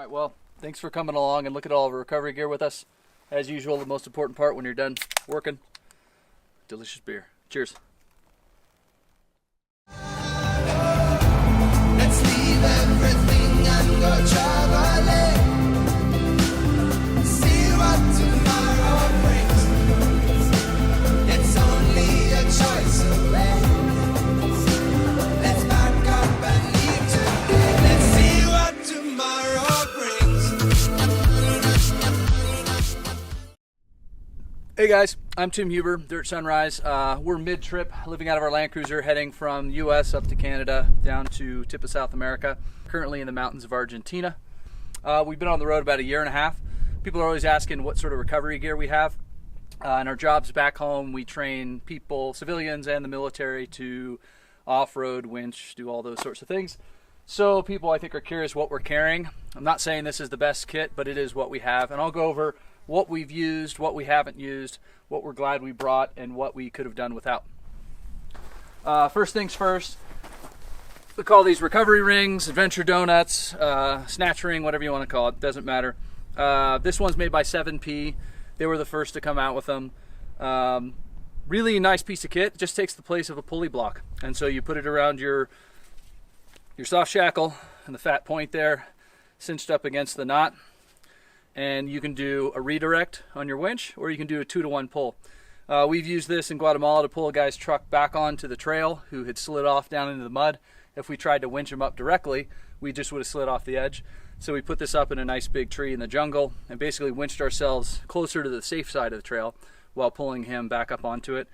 right, well, thanks for coming along and look at all of our recovery gear with us. As usual, the most important part when you're done working, delicious beer. Cheers. Let's leave everything and go traveling. See what tomorrow brings. It's only a choice away. Let's back up and leave today. Let's see what tomorrow brings. Hey guys, I'm Tim Huber, Dirt Sunrise. We're mid-trip, living out of our Land Cruiser, heading from US up to Canada, down to tip of South America, currently in the mountains of Argentina. We've been on the road about a year and a half. People are always asking what sort of recovery gear we have. In our jobs back home, we train people, civilians and the military, to off-road, winch, do all those sorts of things. So people, I think, are curious what we're carrying. I'm not saying this is the best kit, but it is what we have. And I'll go over what we've used, what we haven't used, what we're glad we brought, and what we could have done without. First things first, we call these recovery rings, adventure donuts, snatch ring, whatever you want to call it, doesn't matter. This one's made by 7P. They were the first to come out with them. Really nice piece of kit. It just takes the place of a pulley block. And so you put it around your soft shackle and the fat point there, cinched up against the knot. And you can do a redirect on your winch, or you can do a 2-to-1 pull. We've used this in Guatemala to pull a guy's truck back onto the trail who had slid off down into the mud. If we tried to winch him up directly, we just would have slid off the edge. So we put this up in a nice big tree in the jungle and basically winched ourselves closer to the safe side of the trail while pulling him back up onto it.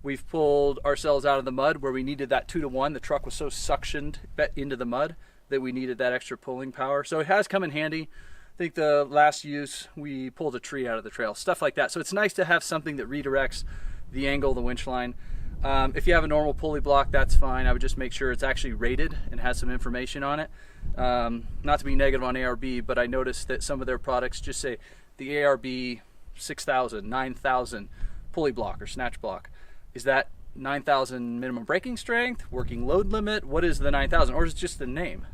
We've pulled ourselves out of the mud where we needed that 2-to-1. The truck was so suctioned into the mud that we needed that extra pulling power. So it has come in handy. I think the last use, we pulled a tree out of the trail, stuff like that. So it's nice to have something that redirects the angle of the winch line. If you have a normal pulley block, that's fine. I would just make sure it's actually rated and has some information on it. Not to be negative on ARB, but I noticed that some of their products just say the ARB 6,000, 9,000 pulley block or snatch block. Is that 9,000 minimum braking strength, working load limit? What is the 9,000, or is it just the name?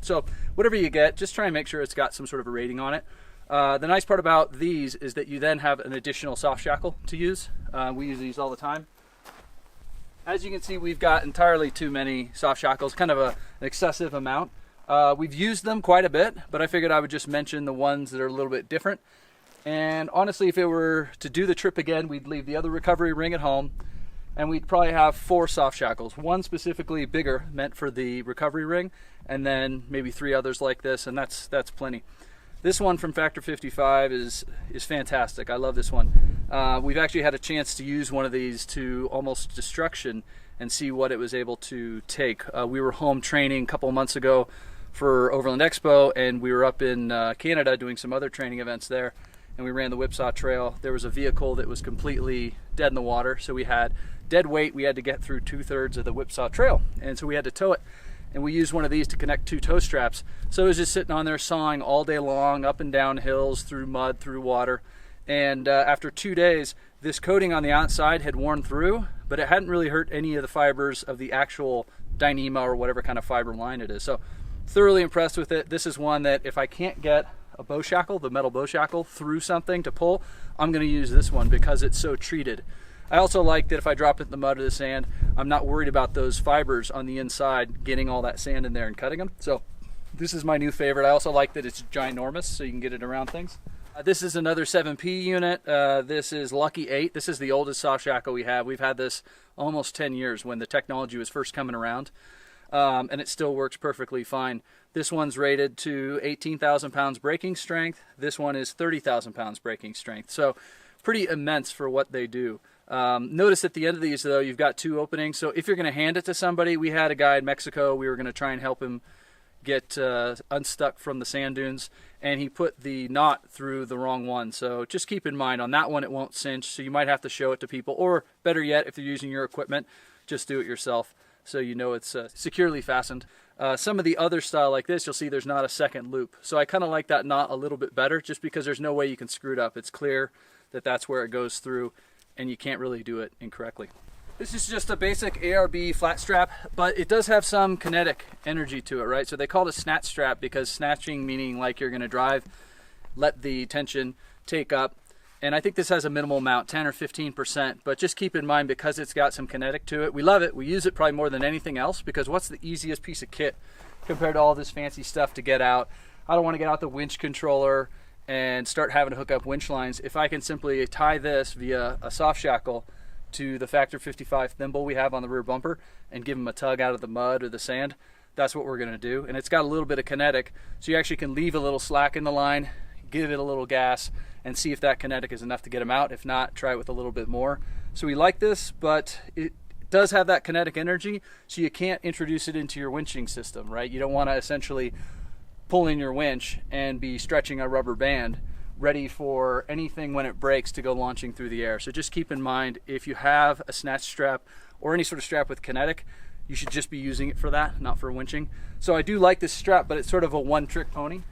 So whatever you get, just try and make sure it's got some sort of a rating on it. The nice part about these is that you then have an additional soft shackle to use. We use these all the time. As you can see, we've got entirely too many soft shackles, kind of an excessive amount. We've used them quite a bit, but I figured I would just mention the ones that are a little bit different. And honestly, if it were to do the trip again, we'd leave the other recovery ring at home, and we'd probably have 4 soft shackles, one specifically bigger, meant for the recovery ring, and then maybe 3 others like this, and that's plenty. This one from Factor 55 is fantastic. I love this one. We've actually had a chance to use one of these to almost destruction and see what it was able to take. We were home training a couple months ago for Overland Expo, and we were up in Canada doing some other training events there, and we ran the Whipsaw Trail. There was a vehicle that was completely dead in the water, so we had dead weight. We had to get through 2/3 of the Whipsaw Trail, and so we had to tow it. And we used one of these to connect 2 tow straps. So it was just sitting on there sawing all day long, up and down hills, through mud, through water. And after 2 days, this coating on the outside had worn through, but it hadn't really hurt any of the fibers of the actual Dyneema or whatever kind of fiber line it is. So thoroughly impressed with it. This is one that if I can't get a bow shackle, the metal bow shackle, through something to pull, I'm going to use this one because it's so treated. I also like that if I drop it in the mud or the sand, I'm not worried about those fibers on the inside getting all that sand in there and cutting them. So this is my new favorite. I also like that it's ginormous, so you can get it around things. This is another 7P unit. This is Lucky 8. This is the oldest soft shackle we have. We've had this almost 10 years when the technology was first coming around, and it still works perfectly fine. This one's rated to 18,000 pounds braking strength. This one is 30,000 pounds braking strength. So pretty immense for what they do. Notice at the end of these, though, you've got 2 openings. So if you're going to hand it to somebody, we had a guy in Mexico. We were going to try and help him get unstuck from the sand dunes, and he put the knot through the wrong one. So just keep in mind, on that one, it won't cinch. So you might have to show it to people, or better yet, if you're using your equipment, just do it yourself so you know it's securely fastened. Some of the other style like this, you'll see there's not a second loop. So I kind of like that knot a little bit better, just because there's no way you can screw it up. It's clear that that's where it goes through, and you can't really do it incorrectly. This is just a basic ARB flat strap, but it does have some kinetic energy to it, right? So they call it a snatch strap because snatching meaning like you're going to drive, let the tension take up. And I think this has a minimal amount, 10 or 15%, but just keep in mind because it's got some kinetic to it. We love it. We use it probably more than anything else because what's the easiest piece of kit compared to all this fancy stuff to get out? I don't want to get out the winch controller and start having to hook up winch lines. If I can simply tie this via a soft shackle to the Factor 55 thimble we have on the rear bumper and give them a tug out of the mud or the sand, that's what we're going to do. And it's got a little bit of kinetic, so you actually can leave a little slack in the line, give it a little gas, and see if that kinetic is enough to get them out. If not, try it with a little bit more. So we like this, but it does have that kinetic energy, so you can't introduce it into your winching system, right? You don't want to essentially pull in your winch and be stretching a rubber band ready for anything when it breaks to go launching through the air. So just keep in mind, if you have a snatch strap or any sort of strap with kinetic, you should just be using it for that, not for winching. So I do like this strap, but it's sort of a one-trick pony.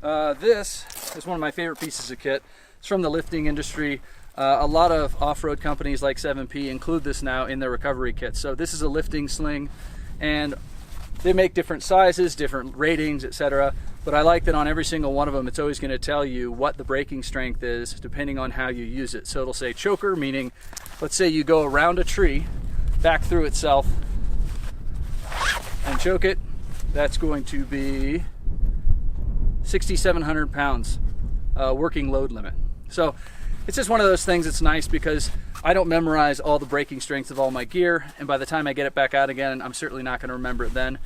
This is one of my favorite pieces of kit. It's from the lifting industry. A lot of off-road companies like 7P include this now in their recovery kits. So this is a lifting sling, and they make different sizes, different ratings, etc. But I like that on every single one of them, it's always going to tell you what the braking strength is depending on how you use it. So it'll say choker, meaning, let's say you go around a tree, back through itself, and choke it. That's going to be 6,700 pounds working load limit. So it's just one of those things that's nice because I don't memorize all the braking strengths of all my gear, and by the time I get it back out again, I'm certainly not going to remember it then.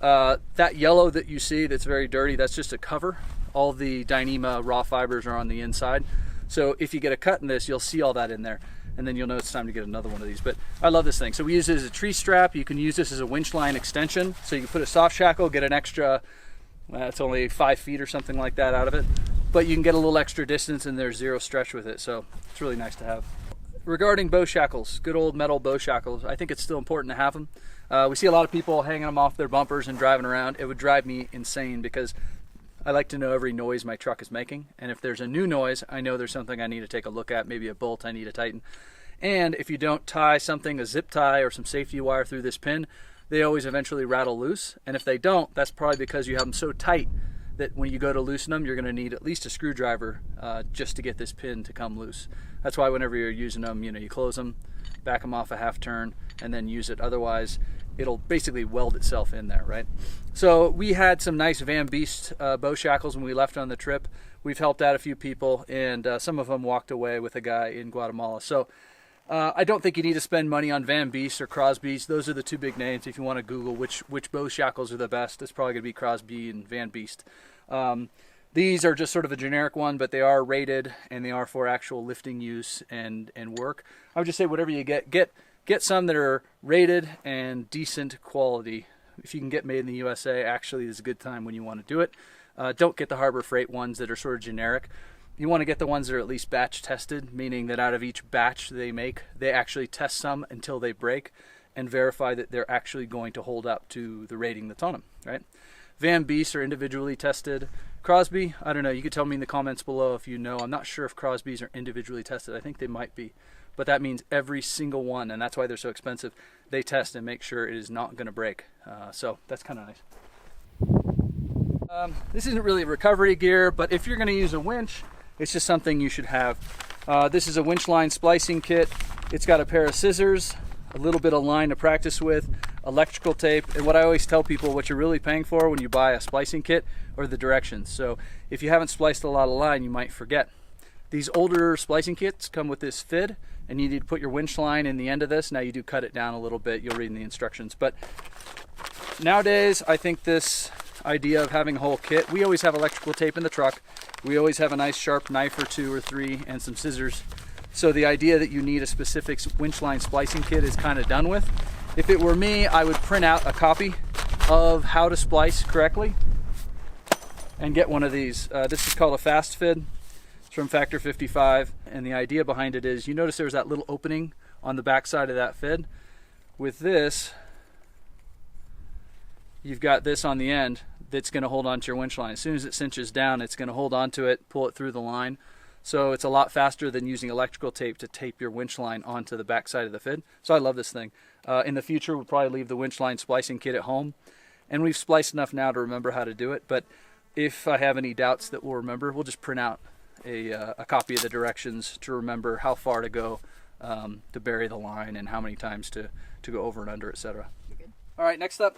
That yellow that you see that's very dirty, that's just a cover. All the Dyneema raw fibers are on the inside. So if you get a cut in this, you'll see all that in there, and then you'll know it's time to get another one of these. But I love this thing. So we use it as a tree strap. You can use this as a winch line extension. So you can put a soft shackle, get an extra, it's only 5 feet or something like that out of it. But you can get a little extra distance and there's zero stretch with it. So it's really nice to have. Regarding bow shackles, good old metal bow shackles, I think it's still important to have them. We see a lot of people hanging them off their bumpers and driving around. It would drive me insane because I like to know every noise my truck is making. And if there's a new noise, I know there's something I need to take a look at, maybe a bolt I need to tighten. And if you don't tie something, a zip tie or some safety wire through this pin, they always eventually rattle loose. And if they don't, that's probably because you have them so tight that when you go to loosen them, you're going to need at least a screwdriver just to get this pin to come loose. That's why whenever you're using them, you close them, back them off a half turn, and then use it. Otherwise, it'll basically weld itself in there, right? So we had some nice Van Beest bow shackles when we left on the trip. We've helped out a few people, and some of them walked away with a guy in Guatemala. So I don't think you need to spend money on Van Beest or Crosby's. Those are the two big names. If you want to Google which bow shackles are the best, it's probably going to be Crosby and Van Beest. These are just sort of a generic one, but they are rated and they are for actual lifting use and work. I would just say whatever you get some that are rated and decent quality. If you can get made in the USA, actually is a good time when you want to do it. Don't get the Harbor Freight ones that are sort of generic. You want to get the ones that are at least batch tested, meaning that out of each batch they make, they actually test some until they break and verify that they're actually going to hold up to the rating that's on them, right? Van Beest are individually tested. Crosby, I don't know. You could tell me in the comments below if you know. I'm not sure if Crosby's are individually tested. I think they might be. But that means every single one, and that's why they're so expensive, they test and make sure it is not going to break. So that's kind of nice. This isn't really recovery gear, but if you're going to use a winch, it's just something you should have. This is a winch line splicing kit. It's got a pair of scissors, a little bit of line to practice with, electrical tape, and what I always tell people, what you're really paying for when you buy a splicing kit are the directions. So if you haven't spliced a lot of line, you might forget. These older splicing kits come with this FID, and you need to put your winch line in the end of this. Now you do cut it down a little bit, you'll read in the instructions. But nowadays, I think this idea of having a whole kit, we always have electrical tape in the truck. We always have a nice sharp knife or 2 or 3 and some scissors. So the idea that you need a specific winch line splicing kit is kind of done with. If it were me, I would print out a copy of how to splice correctly and get one of these. This is called a fast FID. It's from Factor 55, and the idea behind it is, you notice there's that little opening on the back side of that FID. With this, you've got this on the end that's going to hold onto your winch line. As soon as it cinches down, it's going to hold onto it, pull it through the line. So it's a lot faster than using electrical tape to tape your winch line onto the back side of the fin. So I love this thing. In the future, we'll probably leave the winch line splicing kit at home. And we've spliced enough now to remember how to do it. But if I have any doubts that we'll remember, we'll just print out a copy of the directions to remember how far to go to bury the line and how many times to go over and under, etc. All right, next up,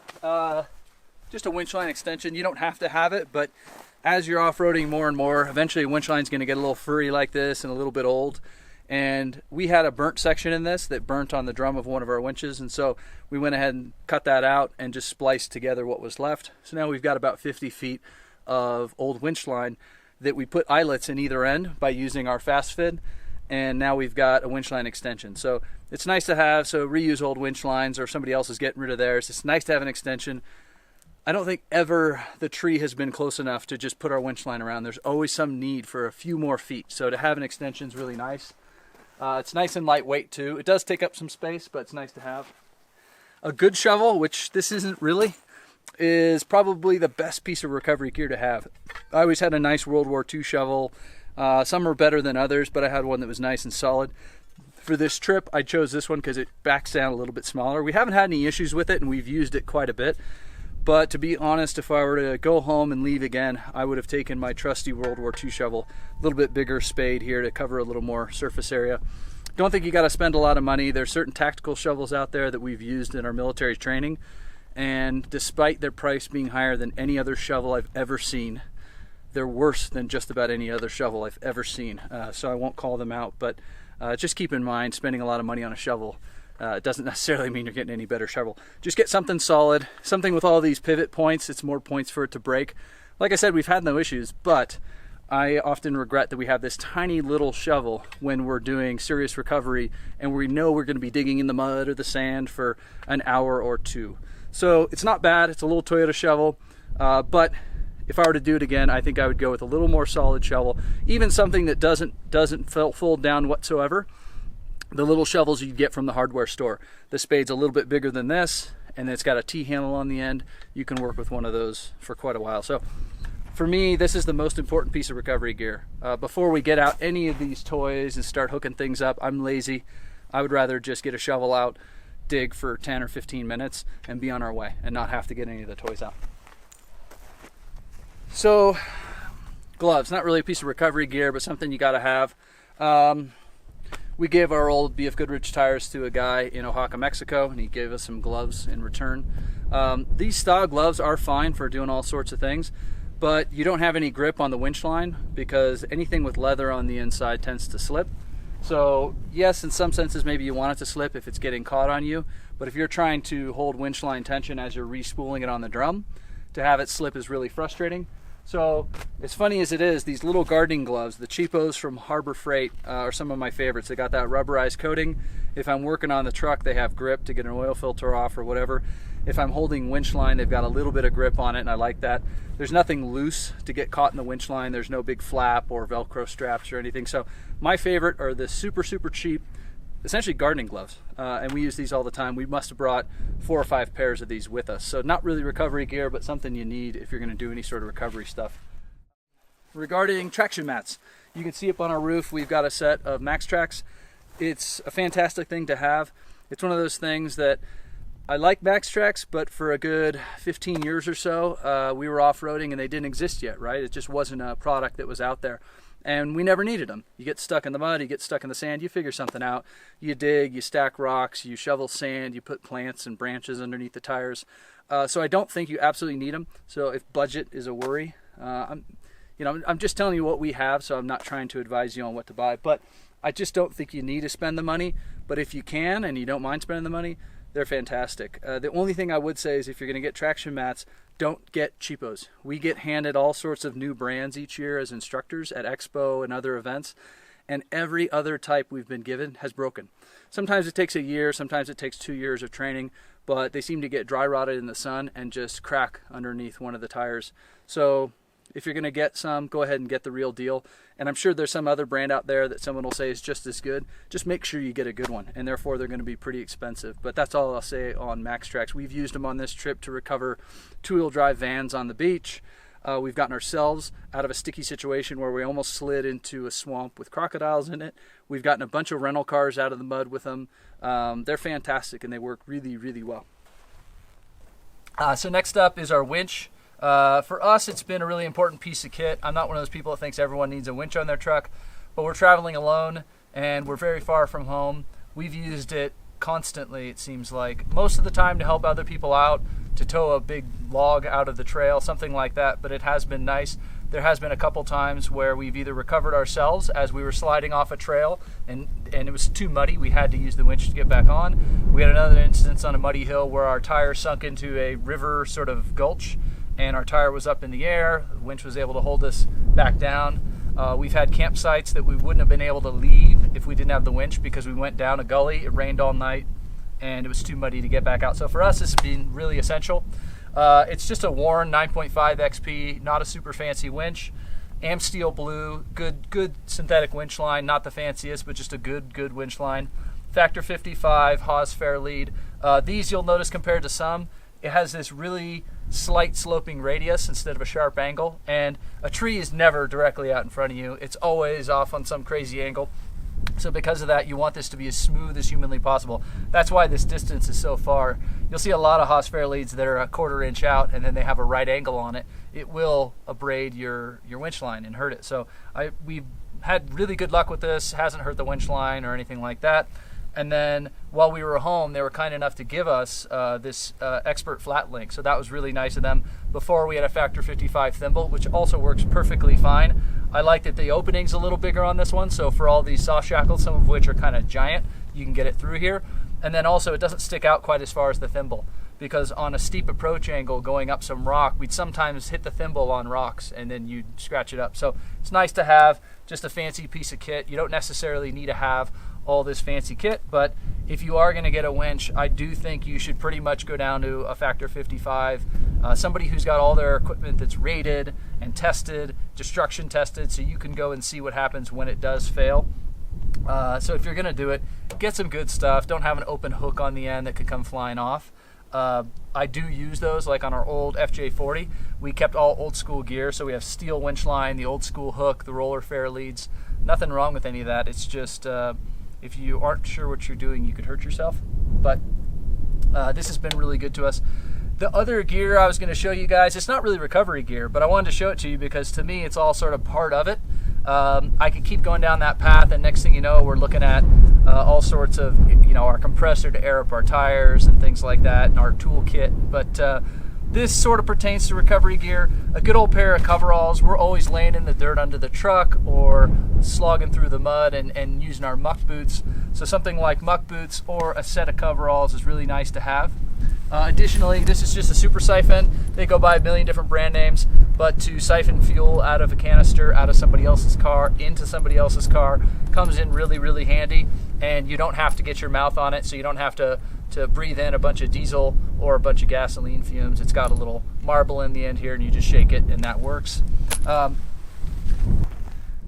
just a winch line extension. You don't have to have it, but as you're off-roading more and more, eventually a winch line's going to get a little furry like this and a little bit old. And we had a burnt section in this that burnt on the drum of one of our winches, and so we went ahead and cut that out and just spliced together what was left. So now we've got about 50 feet of old winch line that we put eyelets in either end by using our fast fit, and now we've got a winch line extension. So it's nice to have, so reuse old winch lines, or somebody else is getting rid of theirs. It's nice to have an extension. I don't think ever the tree has been close enough to just put our winch line around. There's always some need for a few more feet. So to have an extension is really nice. It's nice and lightweight too. It does take up some space, but it's nice to have. A good shovel, which this isn't really, is probably the best piece of recovery gear to have. I always had a nice World War II shovel. Some are better than others, but I had one that was nice and solid. For this trip, I chose this one because it backs down a little bit smaller. We haven't had any issues with it, and we've used it quite a bit. But to be honest, if I were to go home and leave again, I would have taken my trusty World War II shovel, a little bit bigger spade here to cover a little more surface area. Don't think you got to spend a lot of money. There's certain tactical shovels out there that we've used in our military training, and despite their price being higher than any other shovel I've ever seen, they're worse than just about any other shovel I've ever seen. So I won't call them out, but just keep in mind, spending a lot of money on a shovel it doesn't necessarily mean you're getting any better shovel. Just get something solid, something with all these pivot points. It's more points for it to break. Like I said, we've had no issues, but I often regret that we have this tiny little shovel when we're doing serious recovery and we know we're going to be digging in the mud or the sand for an hour or two. So it's not bad. It's a little Toyota shovel, but if I were to do it again, I think I would go with a little more solid shovel, even something that doesn't fold down whatsoever. The little shovels you get from the hardware store. The spade's a little bit bigger than this, and it's got a T-handle on the end. You can work with one of those for quite a while. So for me, this is the most important piece of recovery gear. Before we get out any of these toys and start hooking things up, I'm lazy. I would rather just get a shovel out, dig for 10 or 15 minutes, and be on our way, and not have to get any of the toys out. So, gloves, not really a piece of recovery gear, but something you gotta have. We gave our old BF Goodrich tires to a guy in Oaxaca, Mexico, and he gave us some gloves in return. These style gloves are fine for doing all sorts of things, but you don't have any grip on the winch line because anything with leather on the inside tends to slip. So yes, in some senses, maybe you want it to slip if it's getting caught on you, but if you're trying to hold winch line tension as you're re-spooling it on the drum, to have it slip is really frustrating. So as funny as it is, these little gardening gloves, the cheapos from Harbor Freight, are some of my favorites. They got that rubberized coating. If I'm working on the truck, they have grip to get an oil filter off or whatever. If I'm holding winch line, they've got a little bit of grip on it, and I like that. There's nothing loose to get caught in the winch line. There's no big flap or Velcro straps or anything. So my favorite are the super, super cheap, essentially gardening gloves. And we use these all the time. We must have brought 4 or 5 pairs of these with us. So not really recovery gear, but something you need if you're going to do any sort of recovery stuff. Regarding traction mats, you can see up on our roof, we've got a set of Max Tracks. It's a fantastic thing to have. It's one of those things that I like Max Tracks, but for a good 15 years or so, we were off-roading and they didn't exist yet, right? It just wasn't a product that was out there. And we never needed them. You get stuck in the mud, you get stuck in the sand, you figure something out. You dig, you stack rocks, you shovel sand, you put plants and branches underneath the tires. So I don't think you absolutely need them. So if budget is a worry, I'm just telling you what we have, so I'm not trying to advise you on what to buy. But I just don't think you need to spend the money. But if you can and you don't mind spending the money, they're fantastic. The only thing I would say is if you're going to get traction mats, don't get cheapos. We get handed all sorts of new brands each year as instructors at Expo and other events, and every other type we've been given has broken. Sometimes it takes a year, sometimes it takes 2 years of training, but they seem to get dry rotted in the sun and just crack underneath one of the tires. So if you're going to get some, go ahead and get the real deal. And I'm sure there's some other brand out there that someone will say is just as good. Just make sure you get a good one, and therefore they're going to be pretty expensive. But that's all I'll say on Max Tracks. We've used them on this trip to recover two-wheel drive vans on the beach. We've gotten ourselves out of a sticky situation where we almost slid into a swamp with crocodiles in it. We've gotten a bunch of rental cars out of the mud with them. They're fantastic and they work really, really well. So next up is our winch. For us, it's been a really important piece of kit. I'm not one of those people that thinks everyone needs a winch on their truck, but we're traveling alone and we're very far from home. We've used it constantly, it seems like. Most of the time to help other people out, to tow a big log out of the trail, something like that, but it has been nice. There has been a couple times where we've either recovered ourselves as we were sliding off a trail and it was too muddy, we had to use the winch to get back on. We had another instance on a muddy hill where our tire sunk into a river sort of gulch and our tire was up in the air. The winch was able to hold us back down. We've had campsites that we wouldn't have been able to leave if we didn't have the winch because we went down a gully, it rained all night, and it was too muddy to get back out. So for us, this has been really essential. It's just a Warren 9.5 XP, not a super fancy winch. Steel blue, good synthetic winch line, not the fanciest, but just a good winch line. Factor 55, Haas fair lead. These you'll notice compared to some, it has this really slight sloping radius instead of a sharp angle, and a tree is never directly out in front of you. It's always off on some crazy angle. So because of that, you want this to be as smooth as humanly possible. That's why this distance is so far. You'll see a lot of Haas fair leads that are a 1/4 inch out and then they have a right angle on it. It will abrade your winch line and hurt it. So we've had really good luck with this. Hasn't hurt the winch line or anything like that. And then while we were home, they were kind enough to give us this expert flat link. So that was really nice of them. Before we had a Factor 55 thimble, which also works perfectly fine. I like that the opening's a little bigger on this one. So for all these soft shackles, some of which are kind of giant, you can get it through here. And then also it doesn't stick out quite as far as the thimble, because on a steep approach angle going up some rock, we'd sometimes hit the thimble on rocks and then you'd scratch it up. So it's nice to have just a fancy piece of kit. You don't necessarily need to have all this fancy kit, but if you are going to get a winch, I do think you should pretty much go down to a Factor 55. Somebody who's got all their equipment that's rated and tested, destruction tested, so you can go and see what happens when it does fail. So if you're going to do it, get some good stuff. Don't have an open hook on the end that could come flying off. I do use those, like on our old FJ40. We kept all old school gear, so we have steel winch line, the old school hook, the roller fair leads. Nothing wrong with any of that. It's just if you aren't sure what you're doing, you could hurt yourself. But this has been really good to us. The other gear I was going to show you guys, it's not really recovery gear, but I wanted to show it to you because to me it's all sort of part of it. I could keep going down that path, and next thing you know, we're looking at all sorts of, our compressor to air up our tires and things like that, and our tool kit. But this sort of pertains to recovery gear. A good old pair of coveralls. We're always laying in the dirt under the truck or slogging through the mud and using our muck boots. So something like muck boots or a set of coveralls is really nice to have. Additionally, this is just a super siphon. They go by a million different brand names, but to siphon fuel out of a canister, out of somebody else's car, into somebody else's car, comes in really, really handy. And you don't have to get your mouth on it, so you don't have to breathe in a bunch of diesel or a bunch of gasoline fumes. It's got a little marble in the end here, and you just shake it, and that works.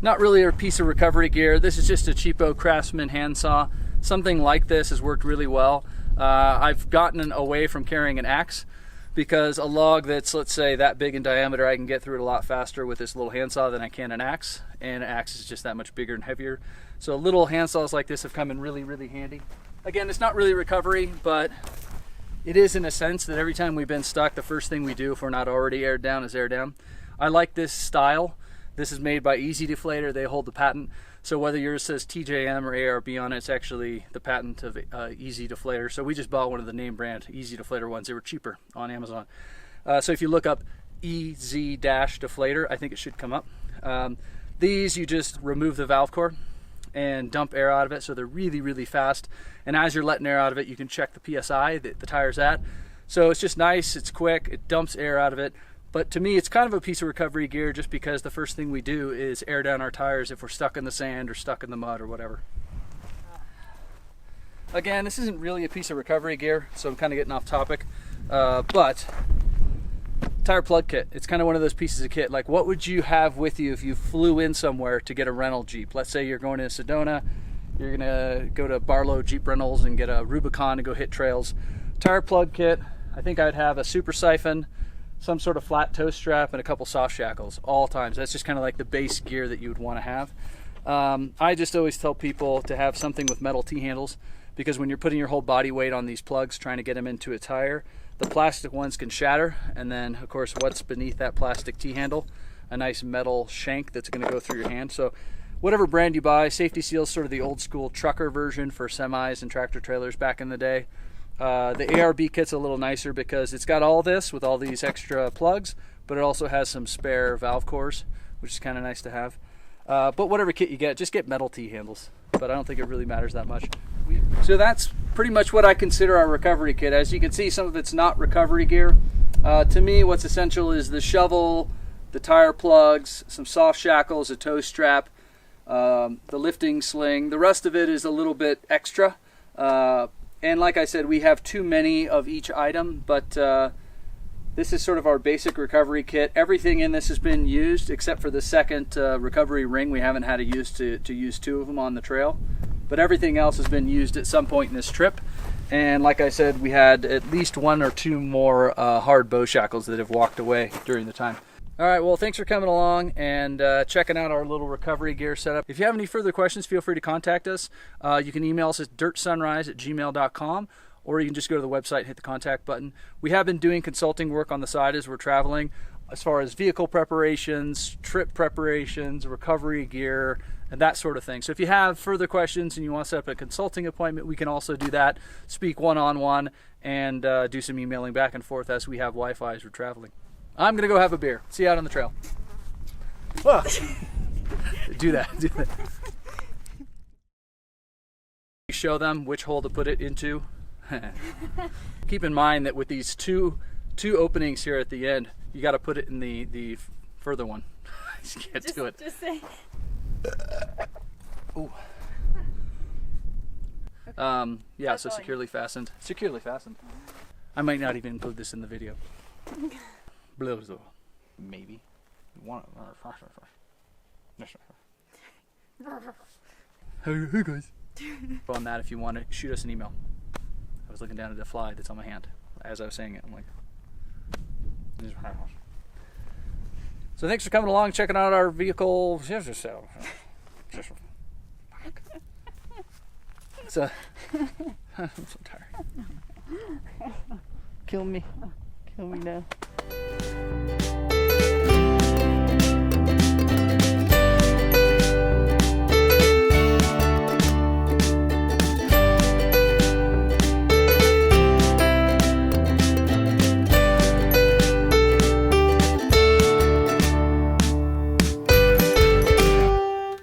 Not really a piece of recovery gear. This is just a cheapo Craftsman handsaw. Something like this has worked really well. I've gotten away from carrying an axe because a log that's, let's say, that big in diameter, I can get through it a lot faster with this little handsaw than I can an axe, and an axe is just that much bigger and heavier. So little handsaws like this have come in really, really handy. Again, it's not really recovery, but it is in a sense that every time we've been stuck, the first thing we do if we're not already aired down is air down. I like this style. This is made by Easy Deflator. They hold the patent. So whether yours says TJM or ARB on it, it's actually the patent of Easy Deflator. So we just bought one of the name brand Easy Deflator ones. They were cheaper on Amazon. So if you look up EZ-Deflator, I think it should come up. These, you just remove the valve core and dump air out of it, so they're really, really fast. And as you're letting air out of it, you can check the PSI that the tire's at. So it's just nice, it's quick, it dumps air out of it. But to me, it's kind of a piece of recovery gear just because the first thing we do is air down our tires if we're stuck in the sand or stuck in the mud or whatever. Again, this isn't really a piece of recovery gear, so I'm kind of getting off topic. But tire plug kit, it's kind of one of those pieces of kit. Like, what would you have with you if you flew in somewhere to get a rental Jeep? Let's say you're going to Sedona, you're gonna go to Barlow Jeep Rentals and get a Rubicon to go hit trails. Tire plug kit, I think I'd have a super siphon, some sort of flat toe strap, and a couple soft shackles, all times. That's just kind of like the base gear that you would want to have. I just always tell people to have something with metal T-handles, because when you're putting your whole body weight on these plugs trying to get them into a tire, the plastic ones can shatter, and then of course what's beneath that plastic T-handle? A nice metal shank that's going to go through your hand. So whatever brand you buy, Safety Seal's sort of the old school trucker version for semis and tractor trailers back in the day. The ARB kit's a little nicer because it's got all this with all these extra plugs, but it also has some spare valve cores, which is kind of nice to have. But whatever kit you get, just get metal T-handles. But I don't think it really matters that much. So that's pretty much what I consider our recovery kit. As you can see, some of it's not recovery gear. To me, what's essential is the shovel, the tire plugs, some soft shackles, a toe strap, the lifting sling. The rest of it is a little bit extra. And like I said, we have too many of each item, but this is sort of our basic recovery kit. Everything in this has been used except for the second recovery ring. We haven't had to use 2 of them on the trail, but everything else has been used at some point in this trip. And like I said, we had at least 1 or 2 more hard bow shackles that have walked away during the time. All right, well, thanks for coming along and checking out our little recovery gear setup. If you have any further questions, feel free to contact us. You can email us at dirtsunrise@gmail.com, or you can just go to the website and hit the contact button. We have been doing consulting work on the side as we're traveling, as far as vehicle preparations, trip preparations, recovery gear, and that sort of thing. So if you have further questions and you want to set up a consulting appointment, we can also do that, speak one-on-one, and do some emailing back and forth as we have Wi-Fi as we're traveling. I'm gonna go have a beer. See you out on the trail. Whoa. Do that. Show them which hole to put it into. Keep in mind that with these two openings here at the end, you got to put it in the further one. Just get to it. Just say. Ooh. Yeah, so securely fastened. Securely fastened. I might not even include this in the video. Maybe. Hey guys. On that, if you want to shoot us an email. I was looking down at the fly that's on my hand as I was saying it. I'm like. So thanks for coming along, checking out our vehicle. So I'm so tired. Kill me now.